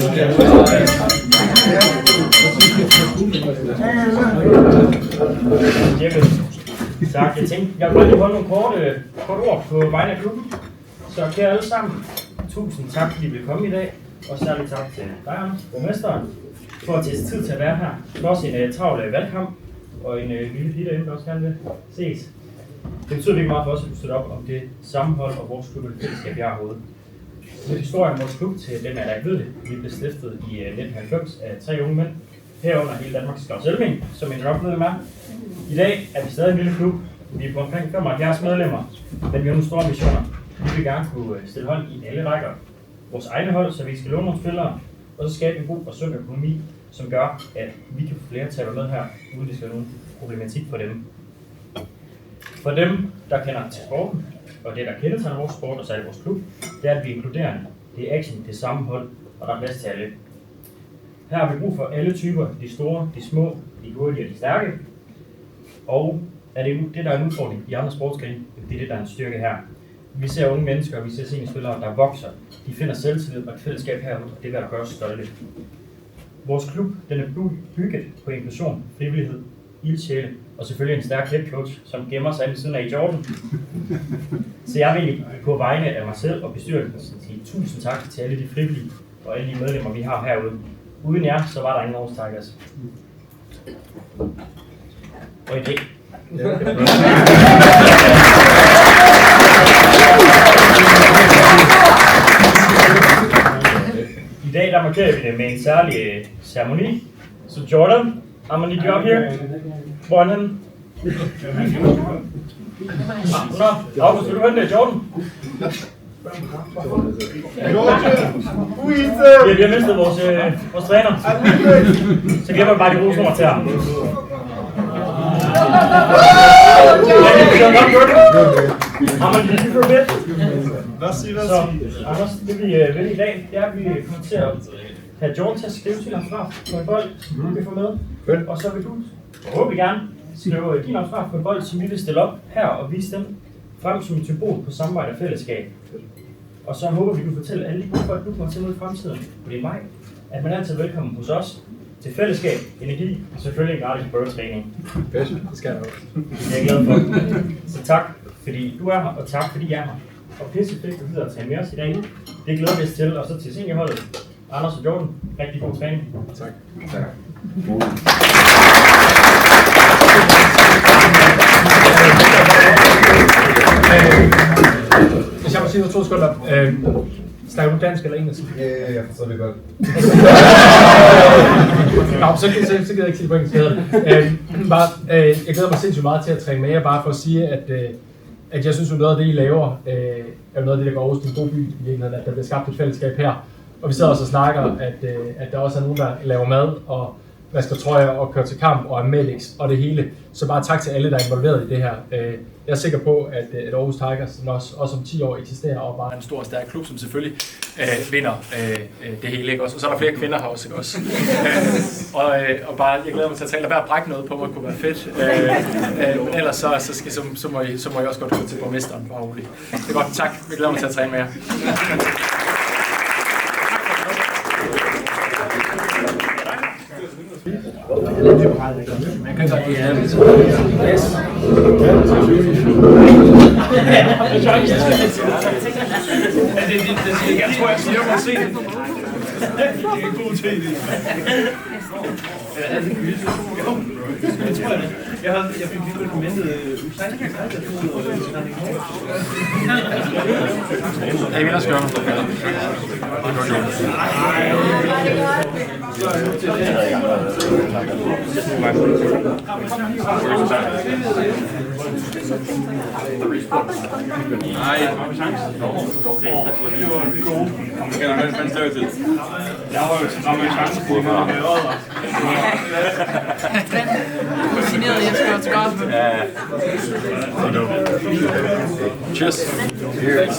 Tak, jeg tænkte, jeg vil lige holde nogle kort ord på vegne af klubben. Så kære alle sammen, tusind tak, fordi I vil komme i dag. Og særligt tak til dig, Anders, borgmesteren, for at tage tid til at være her. Trods en travl valgkamp og en lille pige derinde, der også gerne vil ses. Det betyder virkelig meget for os, at vi støtter op om det sammenhold og vores klub og det fællesskab, vi har herude. Lidt historie om vores klub til dem, der ikke ved det. Vi blev stiftet i 1990 af 3 unge mænd, herunder hele Danmarks Claus Elming, som en medlem er. I dag er vi stadig en lille klub. Vi er på omkring 75 medlemmer, men vi har nogle store ambitioner. Vi vil gerne kunne stille hold i alle rækker. Vores egne hold, så vi skal låne nogle spillere, og så skabe en god og sund økonomi, som gør, at vi kan få flere til at være med her, uden det skal være nogen problematik for dem. For dem, der kender til sporten, og det, der kendetegner vores sport og særligt vores klub, det er, at vi er inkluderende. Det er action, det er sammenhold, og der er plads til alle. Her har vi brug for alle typer, de store, de små, de hurtige og de stærke. Og er det der er en udfordring i andre sportsgrene, det er det, der er en styrke her. Vi ser unge mennesker, og vi ser seniorspillere, der vokser. De finder selvtillid og et fællesskab herude, og det vil der gøre os stolte. Vores klub den er bygget på inklusion, frivillighed, ildsjæle og selvfølgelig en stærk head coach, som gemmer sig ved siden af i Jordan. Så jeg vil på vegne af mig selv og bestyrelsen sige tusind tak til alle de frivillige og alle de medlemmer, vi har herude. Uden jer, så var der ingen Aarhus Tigers. Og i dag. I dag der markerer vi det med en særlig ceremoni. Så Jordan, I'm gonna need you up here. Hvor er han henne? August, vil du hente Jordan? Vi har mistet vores træner. Så giver man bare de gode nummer til ham. Jamen, det er for a bit. Så, Anders, det vi vil i dag, det er, at vi kommer til at have Jordan til at skrive sin autograf på en bold, som du kan få med. Og så vil du, håber vi gerne, skrive din autograf på en bold, som vi vil stille op her og vise dem frem som et symbol på samarbejde og fællesskab. Og så håber vi, du fortæller alle de gode folk, du kommer til ud i fremtiden, på det maj, at man er altid velkommen hos os til fællesskab, energi og selvfølgelig en gratis bøgetræning. Det skal jeg også. Det er jeg glad for. Så tak, fordi du er her, og tak, fordi jeg er her. Og pisse fedt, du gider at tage med os i dag. Det glæder vi os til, og så til seniorholdet. Anders og Jordan, rigtig god træning. Tak. Tak. Hvis jeg må sige noget 2 sekunder. Snakker du dansk eller engelsk? Ja, jeg forstår det godt. Nå, så gider jeg ikke sige på engelsk. Jeg glæder mig sindssygt meget til at træne med jer, bare for at sige, at jeg synes, at noget af det, I laver, er noget af det, der går over til en god by, i virkeligheden, at der bliver skabt et fællesskab her. Og vi sidder også og snakker, at der også er nogen, der laver mad og vasker trøjer og kører til kamp og er medics og det hele. Så bare tak til alle, der er involveret i det her. Jeg er sikker på, at Aarhus Tigers også om 10 år eksisterer og bare en stor og stærk klub, som selvfølgelig vinder det hele. Ikke? Og så er der flere kvinder her også. Ikke? Også. Og bare, jeg glæder mig til at tale. Lad være at brække noget på mig, kunne være fedt. Men ellers så må jeg også godt gå til borgmesteren. Bare roligt. Det er godt. Tak. Jeg glæder mig til at træne med jer. Jeg tror, jeg siger mig at se det. Det er en god ting. Jeg fik lige dokumentet Jeg vil også gøre noget. Nej, det var gode. Jeg har hørt konservativt. Jeg har jo ramme chance på med øjet. Fascineret, jeg skal også godt. Cheers. Cheers.